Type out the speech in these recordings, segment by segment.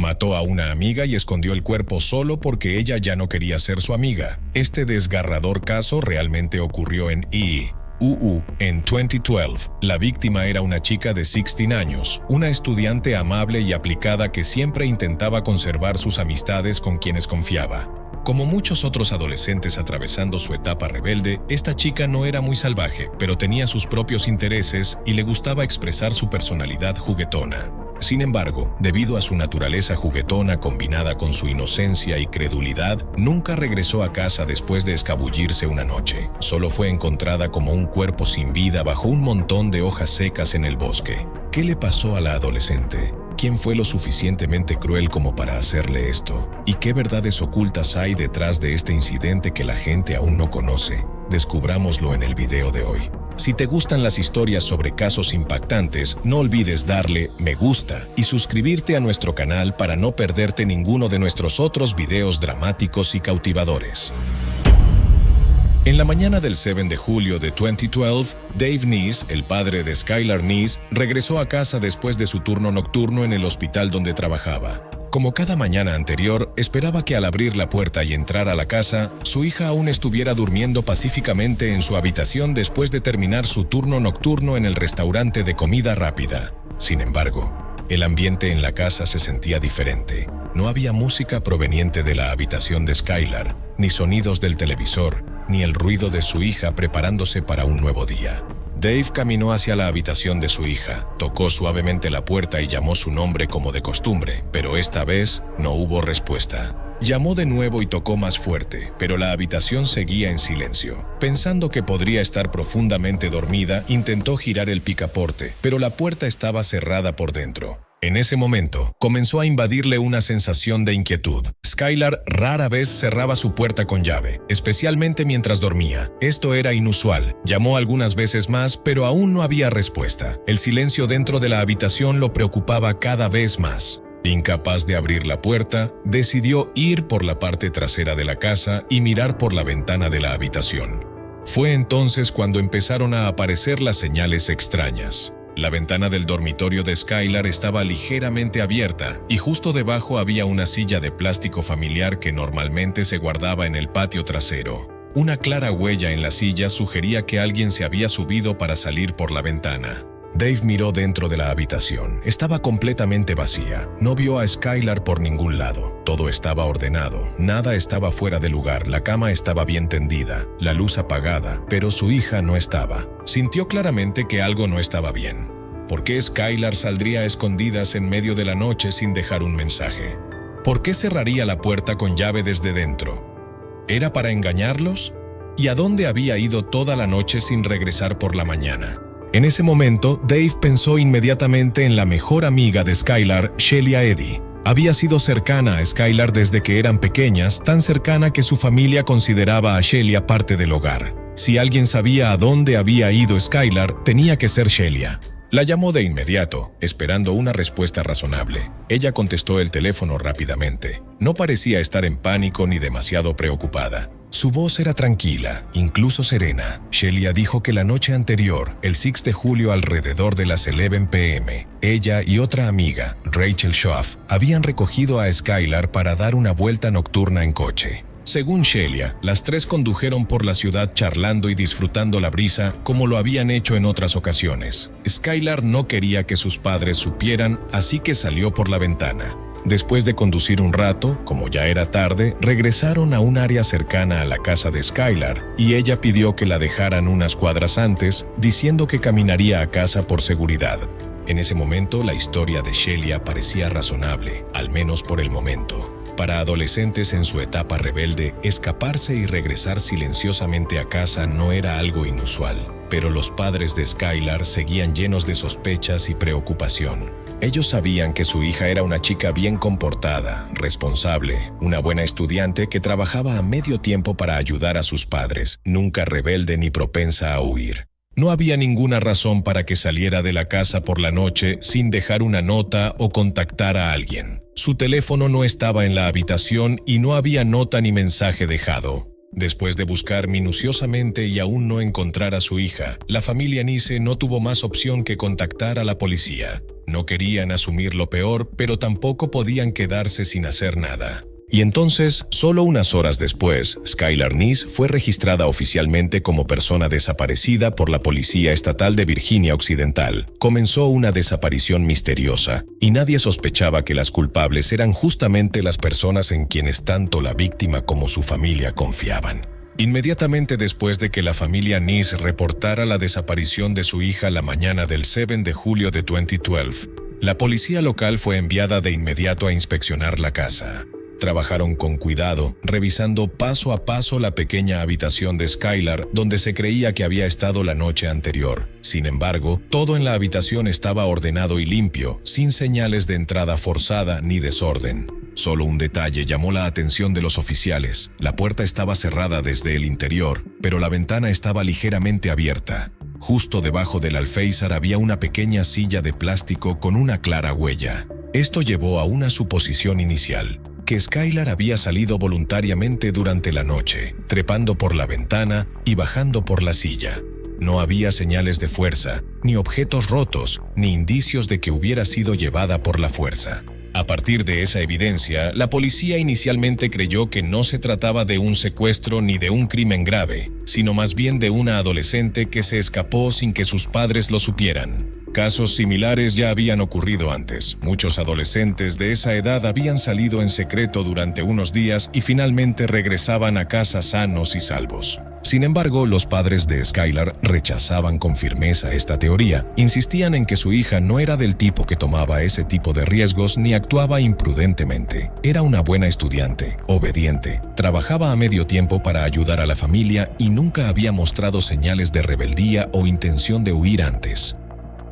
Mató a una amiga y escondió el cuerpo solo porque ella ya no quería ser su amiga. Este desgarrador caso realmente ocurrió en en 2012. La víctima era una chica de 16 años, una estudiante amable y aplicada que siempre intentaba conservar sus amistades con quienes confiaba. Como muchos otros adolescentes atravesando su etapa rebelde, esta chica no era muy salvaje, pero tenía sus propios intereses y le gustaba expresar su personalidad juguetona. Sin embargo, debido a su naturaleza juguetona combinada con su inocencia y credulidad, nunca regresó a casa después de escabullirse una noche. Solo fue encontrada como un cuerpo sin vida bajo un montón de hojas secas en el bosque. ¿Qué le pasó a la adolescente? ¿Quién fue lo suficientemente cruel como para hacerle esto? ¿Y qué verdades ocultas hay detrás de este incidente que la gente aún no conoce? Descubrámoslo en el video de hoy. Si te gustan las historias sobre casos impactantes, no olvides darle me gusta y suscribirte a nuestro canal para no perderte ninguno de nuestros otros videos dramáticos y cautivadores. En la mañana del 7 de julio de 2012, Dave Neese, el padre de Skylar Neese, regresó a casa después de su turno nocturno en el hospital donde trabajaba. Como cada mañana anterior, esperaba que al abrir la puerta y entrar a la casa, su hija aún estuviera durmiendo pacíficamente en su habitación después de terminar su turno nocturno en el restaurante de comida rápida. Sin embargo, el ambiente en la casa se sentía diferente. No había música proveniente de la habitación de Skylar, ni sonidos del televisor, ni el ruido de su hija preparándose para un nuevo día. Dave caminó hacia la habitación de su hija, tocó suavemente la puerta y llamó su nombre como de costumbre, pero esta vez no hubo respuesta. Llamó de nuevo y tocó más fuerte, pero la habitación seguía en silencio. Pensando que podría estar profundamente dormida, intentó girar el picaporte, pero la puerta estaba cerrada por dentro. En ese momento, comenzó a invadirle una sensación de inquietud. Skylar rara vez cerraba su puerta con llave, especialmente mientras dormía. Esto era inusual. Llamó algunas veces más, pero aún no había respuesta. El silencio dentro de la habitación lo preocupaba cada vez más. Incapaz de abrir la puerta, decidió ir por la parte trasera de la casa y mirar por la ventana de la habitación. Fue entonces cuando empezaron a aparecer las señales extrañas. La ventana del dormitorio de Skylar estaba ligeramente abierta y justo debajo había una silla de plástico familiar que normalmente se guardaba en el patio trasero. Una clara huella en la silla sugería que alguien se había subido para salir por la ventana. Dave miró dentro de la habitación. Estaba completamente vacía. No vio a Skylar por ningún lado. Todo estaba ordenado. Nada estaba fuera de lugar. La cama estaba bien tendida, la luz apagada, pero su hija no estaba. Sintió claramente que algo no estaba bien. ¿Por qué Skylar saldría a escondidas en medio de la noche sin dejar un mensaje? ¿Por qué cerraría la puerta con llave desde dentro? ¿Era para engañarlos? ¿Y a dónde había ido toda la noche sin regresar por la mañana? En ese momento, Dave pensó inmediatamente en la mejor amiga de Skylar, Shelia Eddy. Había sido cercana a Skylar desde que eran pequeñas, tan cercana que su familia consideraba a Shelia parte del hogar. Si alguien sabía a dónde había ido Skylar, tenía que ser Shelia. La llamó de inmediato, esperando una respuesta razonable. Ella contestó el teléfono rápidamente. No parecía estar en pánico ni demasiado preocupada. Su voz era tranquila, incluso serena. Shelia dijo que la noche anterior, el 6 de julio alrededor de las 11 p.m., ella y otra amiga, Rachel Schaaf, habían recogido a Skylar para dar una vuelta nocturna en coche. Según Shelia, las tres condujeron por la ciudad charlando y disfrutando la brisa como lo habían hecho en otras ocasiones. Skylar no quería que sus padres supieran, así que salió por la ventana. Después de conducir un rato, como ya era tarde, regresaron a un área cercana a la casa de Skylar y ella pidió que la dejaran unas cuadras antes, diciendo que caminaría a casa por seguridad. En ese momento, la historia de Shelia parecía razonable, al menos por el momento. Para adolescentes en su etapa rebelde, escaparse y regresar silenciosamente a casa no era algo inusual, pero los padres de Skylar seguían llenos de sospechas y preocupación. Ellos sabían que su hija era una chica bien comportada, responsable, una buena estudiante que trabajaba a medio tiempo para ayudar a sus padres, nunca rebelde ni propensa a huir. No había ninguna razón para que saliera de la casa por la noche sin dejar una nota o contactar a alguien. Su teléfono no estaba en la habitación y no había nota ni mensaje dejado. Después de buscar minuciosamente y aún no encontrar a su hija, la familia Nice no tuvo más opción que contactar a la policía. No querían asumir lo peor, pero tampoco podían quedarse sin hacer nada. Y entonces, solo unas horas después, Skylar Nice fue registrada oficialmente como persona desaparecida por la Policía Estatal de Virginia Occidental. Comenzó una desaparición misteriosa, y nadie sospechaba que las culpables eran justamente las personas en quienes tanto la víctima como su familia confiaban. Inmediatamente después de que la familia Nice reportara la desaparición de su hija la mañana del 7 de julio de 2012, la policía local fue enviada de inmediato a inspeccionar la casa. Trabajaron con cuidado, revisando paso a paso la pequeña habitación de Skylar, donde se creía que había estado la noche anterior. Sin embargo, todo en la habitación estaba ordenado y limpio, sin señales de entrada forzada ni desorden. Solo un detalle llamó la atención de los oficiales. La puerta estaba cerrada desde el interior, pero la ventana estaba ligeramente abierta. Justo debajo del alféizar había una pequeña silla de plástico con una clara huella. Esto llevó a una suposición inicial: que Skylar había salido voluntariamente durante la noche, trepando por la ventana y bajando por la silla. No había señales de fuerza, ni objetos rotos, ni indicios de que hubiera sido llevada por la fuerza. A partir de esa evidencia, la policía inicialmente creyó que no se trataba de un secuestro ni de un crimen grave, sino más bien de una adolescente que se escapó sin que sus padres lo supieran. Casos similares ya habían ocurrido antes. Muchos adolescentes de esa edad habían salido en secreto durante unos días y finalmente regresaban a casa sanos y salvos. Sin embargo, los padres de Skylar rechazaban con firmeza esta teoría. Insistían en que su hija no era del tipo que tomaba ese tipo de riesgos ni actuaba imprudentemente. Era una buena estudiante, obediente, trabajaba a medio tiempo para ayudar a la familia y nunca había mostrado señales de rebeldía o intención de huir antes.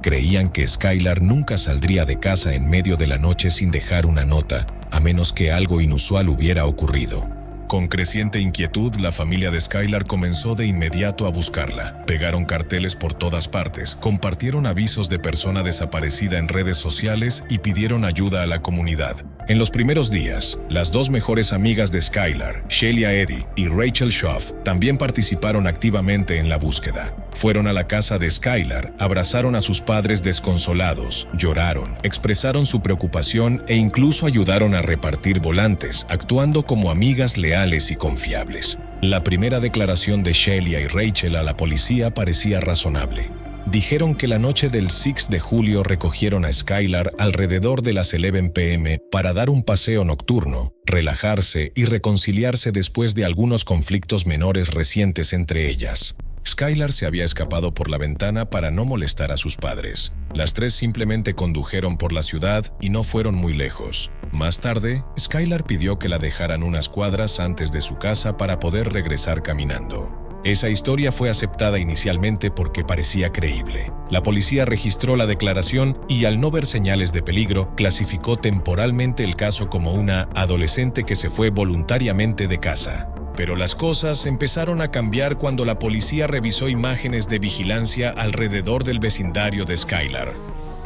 Creían que Skylar nunca saldría de casa en medio de la noche sin dejar una nota, a menos que algo inusual hubiera ocurrido. Con creciente inquietud, la familia de Skylar comenzó de inmediato a buscarla. Pegaron carteles por todas partes, compartieron avisos de persona desaparecida en redes sociales y pidieron ayuda a la comunidad. En los primeros días, las dos mejores amigas de Skylar, Shelia Eddy y Rachel Schaff, también participaron activamente en la búsqueda. Fueron a la casa de Skylar, abrazaron a sus padres desconsolados, lloraron, expresaron su preocupación e incluso ayudaron a repartir volantes, actuando como amigas leales y confiables. La primera declaración de Shelia y Rachel a la policía parecía razonable. Dijeron que la noche del 6 de julio recogieron a Skylar alrededor de las 11 p.m. para dar un paseo nocturno, relajarse y reconciliarse después de algunos conflictos menores recientes entre ellas. Skylar se había escapado por la ventana para no molestar a sus padres. Las tres simplemente condujeron por la ciudad y no fueron muy lejos. Más tarde, Skylar pidió que la dejaran unas cuadras antes de su casa para poder regresar caminando. Esa historia fue aceptada inicialmente porque parecía creíble. La policía registró la declaración y, al no ver señales de peligro, clasificó temporalmente el caso como una adolescente que se fue voluntariamente de casa. Pero las cosas empezaron a cambiar cuando la policía revisó imágenes de vigilancia alrededor del vecindario de Skylar.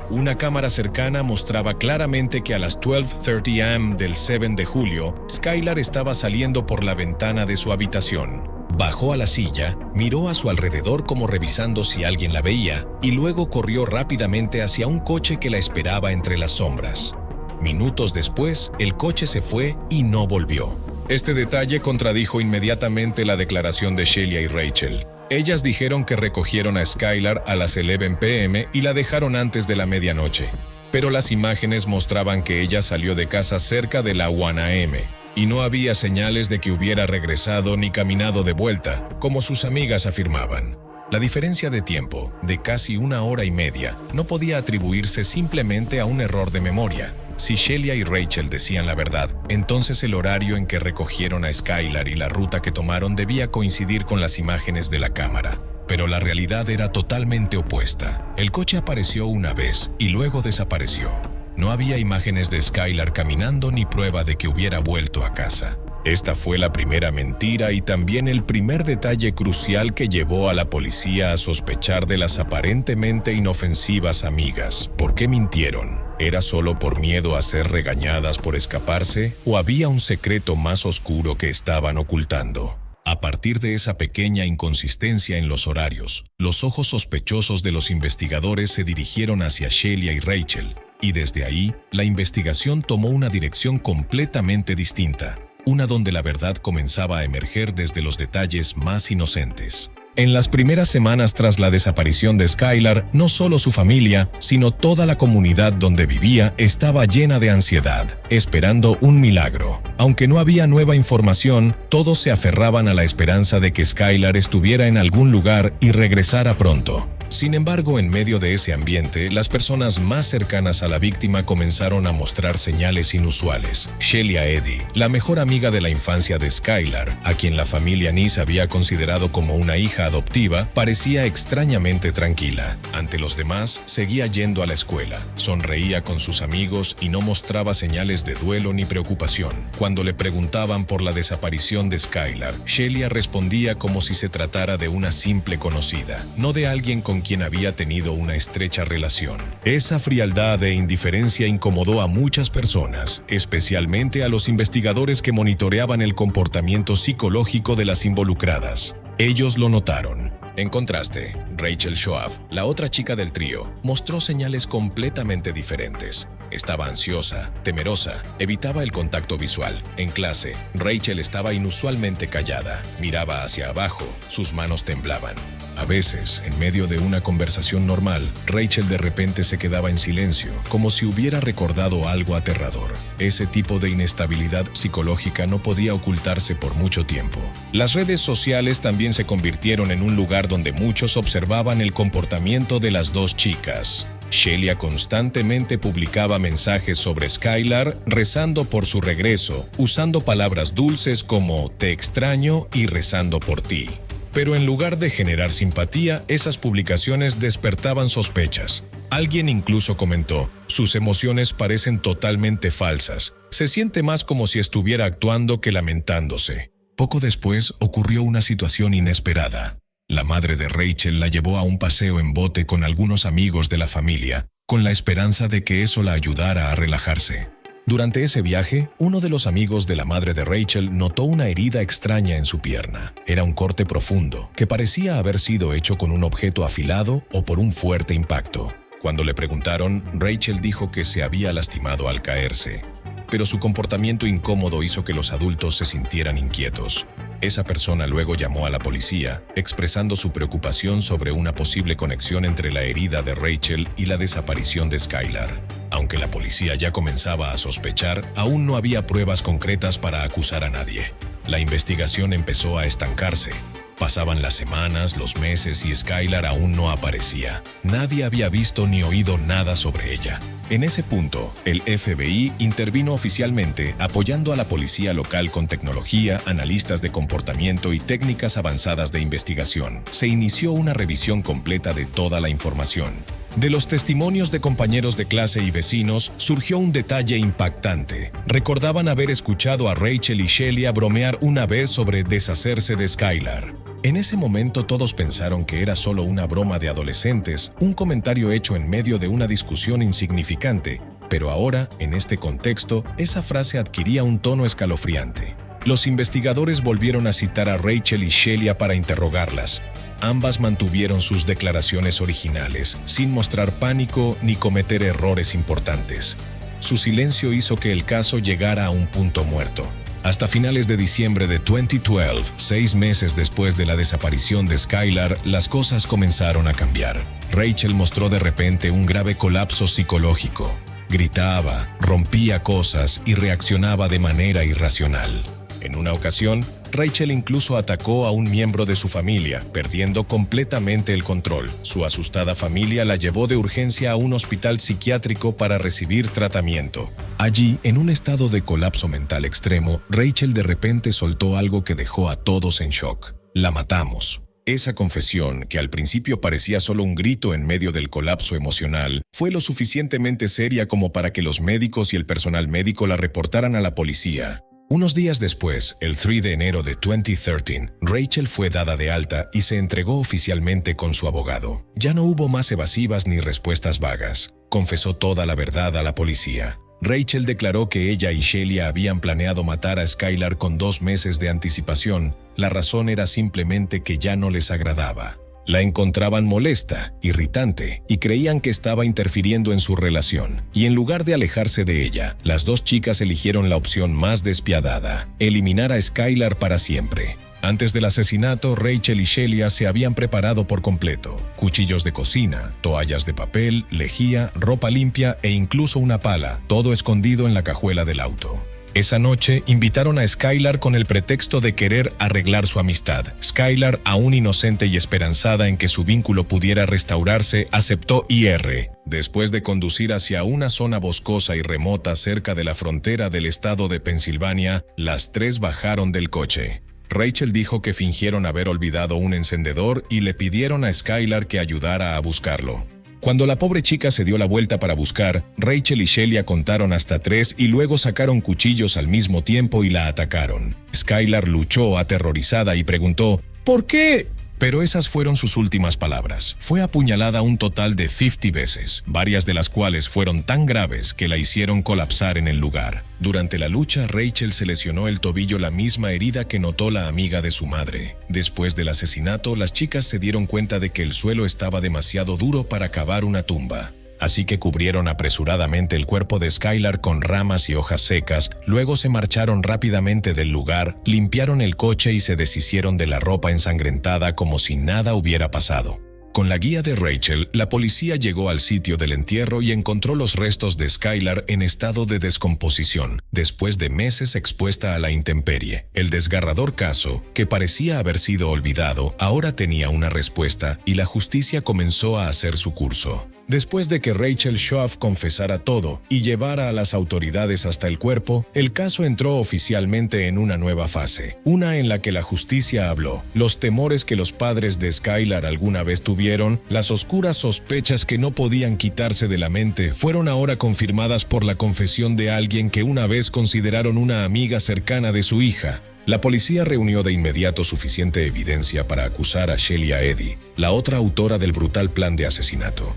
Una cámara cercana mostraba claramente que a las 12:30 am del 7 de julio, Skylar estaba saliendo por la ventana de su habitación. Bajó a la silla, miró a su alrededor como revisando si alguien la veía, y luego corrió rápidamente hacia un coche que la esperaba entre las sombras. Minutos después, el coche se fue y no volvió. Este detalle contradijo inmediatamente la declaración de Shelia y Rachel. Ellas dijeron que recogieron a Skylar a las 11 p.m. y la dejaron antes de la medianoche, pero las imágenes mostraban que ella salió de casa cerca de la 1 a.m. y no había señales de que hubiera regresado ni caminado de vuelta, como sus amigas afirmaban. La diferencia de tiempo, de casi 1 hora y media, no podía atribuirse simplemente a un error de memoria. Si Shelia y Rachel decían la verdad, entonces el horario en que recogieron a Skylar y la ruta que tomaron debía coincidir con las imágenes de la cámara. Pero la realidad era totalmente opuesta. El coche apareció una vez y luego desapareció. No había imágenes de Skylar caminando ni prueba de que hubiera vuelto a casa. Esta fue la primera mentira y también el primer detalle crucial que llevó a la policía a sospechar de las aparentemente inofensivas amigas. ¿Por qué mintieron? ¿Era solo por miedo a ser regañadas por escaparse? ¿O había un secreto más oscuro que estaban ocultando? A partir de esa pequeña inconsistencia en los horarios, los ojos sospechosos de los investigadores se dirigieron hacia Shelia y Rachel, y desde ahí, la investigación tomó una dirección completamente distinta, una donde la verdad comenzaba a emerger desde los detalles más inocentes. En las primeras semanas tras la desaparición de Skylar, no solo su familia, sino toda la comunidad donde vivía estaba llena de ansiedad, esperando un milagro. Aunque no había nueva información, todos se aferraban a la esperanza de que Skylar estuviera en algún lugar y regresara pronto. Sin embargo, en medio de ese ambiente, las personas más cercanas a la víctima comenzaron a mostrar señales inusuales. Shelia Eddy, la mejor amiga de la infancia de Skylar, a quien la familia Nice había considerado como una hija adoptiva, parecía extrañamente tranquila. Ante los demás, seguía yendo a la escuela, sonreía con sus amigos y no mostraba señales de duelo ni preocupación. Cuando le preguntaban por la desaparición de Skylar, Shelia respondía como si se tratara de una simple conocida, no de alguien con quien había tenido una estrecha relación. Esa frialdad e indiferencia incomodó a muchas personas, especialmente a los investigadores que monitoreaban el comportamiento psicológico de las involucradas. Ellos lo notaron. En contraste, Rachel Shoaf, la otra chica del trío, mostró señales completamente diferentes. Estaba ansiosa, temerosa, evitaba el contacto visual. En clase, Rachel estaba inusualmente callada, miraba hacia abajo, sus manos temblaban. A veces, en medio de una conversación normal, Rachel de repente se quedaba en silencio, como si hubiera recordado algo aterrador. Ese tipo de inestabilidad psicológica no podía ocultarse por mucho tiempo. Las redes sociales también se convirtieron en un lugar donde muchos observaban el comportamiento de las dos chicas. Shelia constantemente publicaba mensajes sobre Skylar, rezando por su regreso, usando palabras dulces como "te extraño" y "rezando por ti". Pero en lugar de generar simpatía, esas publicaciones despertaban sospechas. Alguien incluso comentó: "Sus emociones parecen totalmente falsas. Se siente más como si estuviera actuando que lamentándose". Poco después ocurrió una situación inesperada. La madre de Rachel la llevó a un paseo en bote con algunos amigos de la familia, con la esperanza de que eso la ayudara a relajarse. Durante ese viaje, uno de los amigos de la madre de Rachel notó una herida extraña en su pierna. Era un corte profundo, que parecía haber sido hecho con un objeto afilado o por un fuerte impacto. Cuando le preguntaron, Rachel dijo que se había lastimado al caerse. Pero su comportamiento incómodo hizo que los adultos se sintieran inquietos. Esa persona luego llamó a la policía, expresando su preocupación sobre una posible conexión entre la herida de Rachel y la desaparición de Skylar. Aunque la policía ya comenzaba a sospechar, aún no había pruebas concretas para acusar a nadie. La investigación empezó a estancarse. Pasaban las semanas, los meses y Skylar aún no aparecía. Nadie había visto ni oído nada sobre ella. En ese punto, el FBI intervino oficialmente, apoyando a la policía local con tecnología, analistas de comportamiento y técnicas avanzadas de investigación. Se inició una revisión completa de toda la información. De los testimonios de compañeros de clase y vecinos, surgió un detalle impactante. Recordaban haber escuchado a Rachel y Shelia bromear una vez sobre deshacerse de Skylar. En ese momento todos pensaron que era solo una broma de adolescentes, un comentario hecho en medio de una discusión insignificante, pero ahora, en este contexto, esa frase adquiría un tono escalofriante. Los investigadores volvieron a citar a Rachel y Shelia para interrogarlas. Ambas mantuvieron sus declaraciones originales, sin mostrar pánico ni cometer errores importantes. Su silencio hizo que el caso llegara a un punto muerto. Hasta finales de diciembre de 2012, 6 meses después de la desaparición de Skylar, las cosas comenzaron a cambiar. Rachel mostró de repente un grave colapso psicológico. Gritaba, rompía cosas y reaccionaba de manera irracional. En una ocasión, Rachel incluso atacó a un miembro de su familia, perdiendo completamente el control. Su asustada familia la llevó de urgencia a un hospital psiquiátrico para recibir tratamiento. Allí, en un estado de colapso mental extremo, Rachel de repente soltó algo que dejó a todos en shock. "La matamos". Esa confesión, que al principio parecía solo un grito en medio del colapso emocional, fue lo suficientemente seria como para que los médicos y el personal médico la reportaran a la policía. Unos días después, el 3 de enero de 2013, Rachel fue dada de alta y se entregó oficialmente con su abogado. Ya no hubo más evasivas ni respuestas vagas. Confesó toda la verdad a la policía. Rachel declaró que ella y Shelia habían planeado matar a Skylar con 2 meses de anticipación. La razón era simplemente que ya no les agradaba. La encontraban molesta, irritante, y creían que estaba interfiriendo en su relación. Y en lugar de alejarse de ella, las dos chicas eligieron la opción más despiadada: eliminar a Skylar para siempre. Antes del asesinato, Rachel y Shelia se habían preparado por completo. Cuchillos de cocina, toallas de papel, lejía, ropa limpia e incluso una pala, todo escondido en la cajuela del auto. Esa noche, invitaron a Skylar con el pretexto de querer arreglar su amistad. Skylar, aún inocente y esperanzada en que su vínculo pudiera restaurarse, aceptó ir. Después de conducir hacia una zona boscosa y remota cerca de la frontera del estado de Pensilvania, las tres bajaron del coche. Rachel dijo que fingieron haber olvidado un encendedor y le pidieron a Skylar que ayudara a buscarlo. Cuando la pobre chica se dio la vuelta para buscar, Rachel y Shelia contaron hasta 3 y luego sacaron cuchillos al mismo tiempo y la atacaron. Skylar luchó aterrorizada y preguntó, ¿por qué? Pero esas fueron sus últimas palabras. Fue apuñalada un total de 50 veces, varias de las cuales fueron tan graves que la hicieron colapsar en el lugar. Durante la lucha, Rachel se lesionó el tobillo, la misma herida que notó la amiga de su madre. Después del asesinato, las chicas se dieron cuenta de que el suelo estaba demasiado duro para cavar una tumba. Así que cubrieron apresuradamente el cuerpo de Skylar con ramas y hojas secas, luego se marcharon rápidamente del lugar, limpiaron el coche y se deshicieron de la ropa ensangrentada como si nada hubiera pasado. Con la guía de Rachel, la policía llegó al sitio del entierro y encontró los restos de Skylar en estado de descomposición, después de meses expuesta a la intemperie. El desgarrador caso, que parecía haber sido olvidado, ahora tenía una respuesta y la justicia comenzó a hacer su curso. Después de que Rachel Schaaf confesara todo y llevara a las autoridades hasta el cuerpo, el caso entró oficialmente en una nueva fase, una en la que la justicia habló. Los temores que los padres de Skylar alguna vez tuvieron, las oscuras sospechas que no podían quitarse de la mente, fueron ahora confirmadas por la confesión de alguien que una vez consideraron una amiga cercana de su hija. La policía reunió de inmediato suficiente evidencia para acusar a Shelia Eddy, la otra autora del brutal plan de asesinato.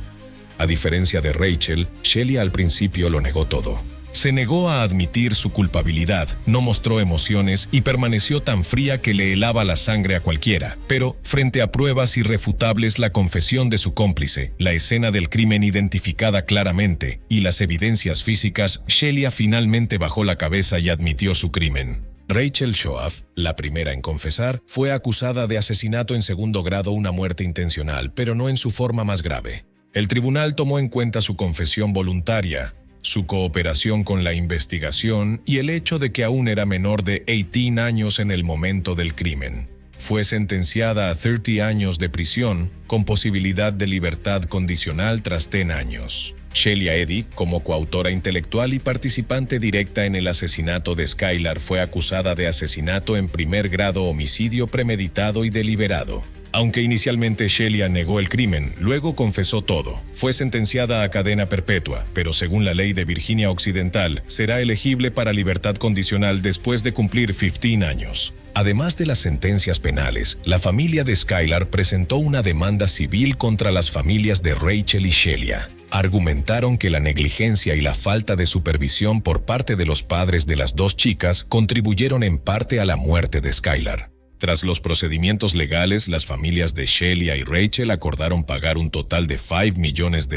A diferencia de Rachel, Shelia al principio lo negó todo. Se negó a admitir su culpabilidad, no mostró emociones y permaneció tan fría que le helaba la sangre a cualquiera. Pero, frente a pruebas irrefutables, la confesión de su cómplice, la escena del crimen identificada claramente y las evidencias físicas, Shelia finalmente bajó la cabeza y admitió su crimen. Rachel Schaaf, la primera en confesar, fue acusada de asesinato en segundo grado, una muerte intencional, pero no en su forma más grave. El tribunal tomó en cuenta su confesión voluntaria, su cooperación con la investigación y el hecho de que aún era menor de 18 años en el momento del crimen. Fue sentenciada a 30 años de prisión, con posibilidad de libertad condicional tras 10 años. Shelia Eddy, como coautora intelectual y participante directa en el asesinato de Skylar, fue acusada de asesinato en primer grado, homicidio premeditado y deliberado. Aunque inicialmente Shelia negó el crimen, luego confesó todo. Fue sentenciada a cadena perpetua, pero según la ley de Virginia Occidental, será elegible para libertad condicional después de cumplir 15 años. Además de las sentencias penales, la familia de Skylar presentó una demanda civil contra las familias de Rachel y Shelia. Argumentaron que la negligencia y la falta de supervisión por parte de los padres de las dos chicas contribuyeron en parte a la muerte de Skylar. Tras los procedimientos legales, las familias de Shelia y Rachel acordaron pagar un total de $5 millones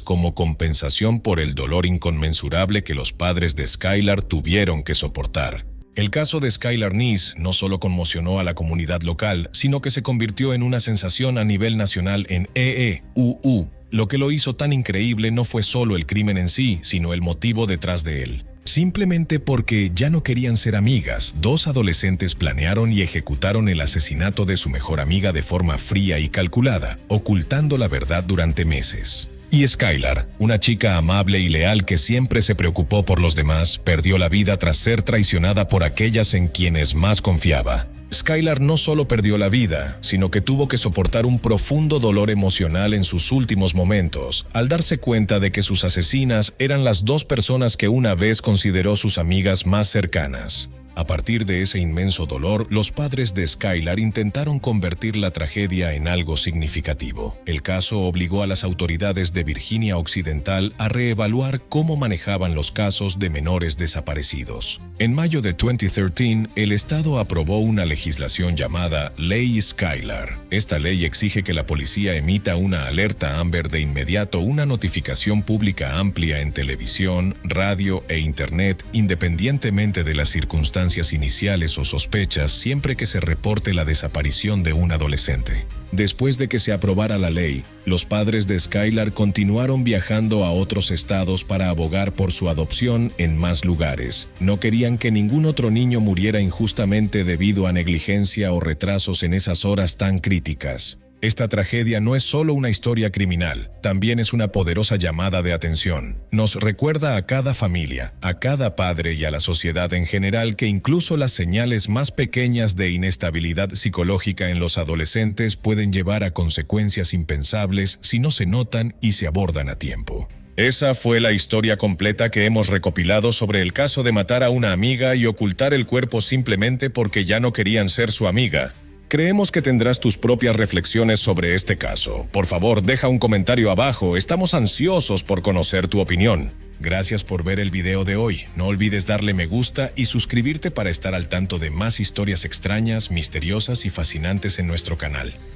como compensación por el dolor inconmensurable que los padres de Skylar tuvieron que soportar. El caso de Skylar Neese no solo conmocionó a la comunidad local, sino que se convirtió en una sensación a nivel nacional en EEUU. Lo que lo hizo tan increíble no fue solo el crimen en sí, sino el motivo detrás de él. Simplemente porque ya no querían ser amigas, dos adolescentes planearon y ejecutaron el asesinato de su mejor amiga de forma fría y calculada, ocultando la verdad durante meses. Y Skylar, una chica amable y leal que siempre se preocupó por los demás, perdió la vida tras ser traicionada por aquellas en quienes más confiaba. Skylar no solo perdió la vida, sino que tuvo que soportar un profundo dolor emocional en sus últimos momentos, al darse cuenta de que sus asesinas eran las dos personas que una vez consideró sus amigas más cercanas. A partir de ese inmenso dolor, los padres de Skylar intentaron convertir la tragedia en algo significativo. El caso obligó a las autoridades de Virginia Occidental a reevaluar cómo manejaban los casos de menores desaparecidos. En mayo de 2013, el estado aprobó una legislación llamada Ley Skylar. Esta ley exige que la policía emita una alerta Amber de inmediato, una notificación pública amplia en televisión, radio e internet, independientemente de las circunstancias iniciales o sospechas, siempre que se reporte la desaparición de un adolescente. Después de que se aprobara la ley, los padres de Skylar continuaron viajando a otros estados para abogar por su adopción en más lugares. No querían que ningún otro niño muriera injustamente debido a negligencia o retrasos en esas horas tan críticas. Esta tragedia no es solo una historia criminal, también es una poderosa llamada de atención. Nos recuerda a cada familia, a cada padre y a la sociedad en general que incluso las señales más pequeñas de inestabilidad psicológica en los adolescentes pueden llevar a consecuencias impensables si no se notan y se abordan a tiempo. Esa fue la historia completa que hemos recopilado sobre el caso de matar a una amiga y ocultar el cuerpo simplemente porque ya no querían ser su amiga. Creemos que tendrás tus propias reflexiones sobre este caso. Por favor, deja un comentario abajo, estamos ansiosos por conocer tu opinión. Gracias por ver el video de hoy. No olvides darle me gusta y suscribirte para estar al tanto de más historias extrañas, misteriosas y fascinantes en nuestro canal.